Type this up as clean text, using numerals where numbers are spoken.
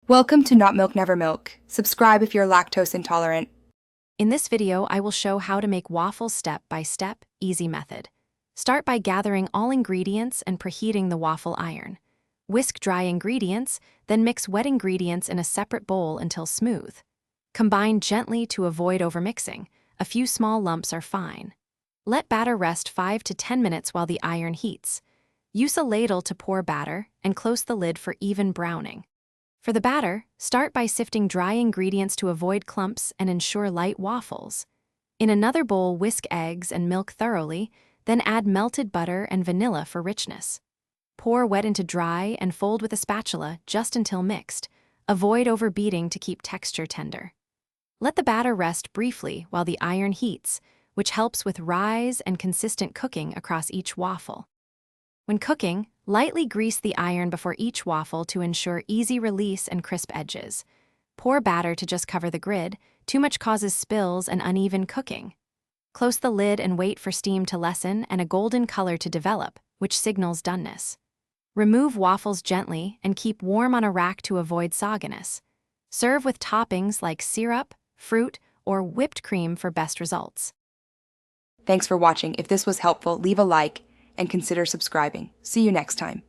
Welcome to Not Milk Never Milk. Subscribe if you're lactose intolerant. In this video, I will show how to make waffles step-by-step, easy method. Start by gathering all ingredients and preheating the waffle iron. Whisk dry ingredients, then mix wet ingredients in a separate bowl until smooth. Combine gently to avoid overmixing. A few small lumps are fine. Let batter rest 5 to 10 minutes while the iron heats. Use a ladle to pour batter and close the lid for even browning. For the batter, start by sifting dry ingredients to avoid clumps and ensure light waffles. In another bowl, whisk eggs and milk thoroughly, then add melted butter and vanilla for richness. Pour wet into dry and fold with a spatula just until mixed. Avoid overbeating to keep texture tender. Let the batter rest briefly while the iron heats, which helps with rise and consistent cooking across each waffle. When cooking, lightly grease the iron before each waffle to ensure easy release and crisp edges. Pour batter to just cover the grid. Too much causes spills and uneven cooking. Close the lid and wait for steam to lessen and a golden color to develop, which signals doneness. Remove waffles gently and keep warm on a rack to avoid sogginess. Serve with toppings like syrup, fruit, or whipped cream for best results. Thanks for watching. If this was helpful, leave a like and consider subscribing. See you next time.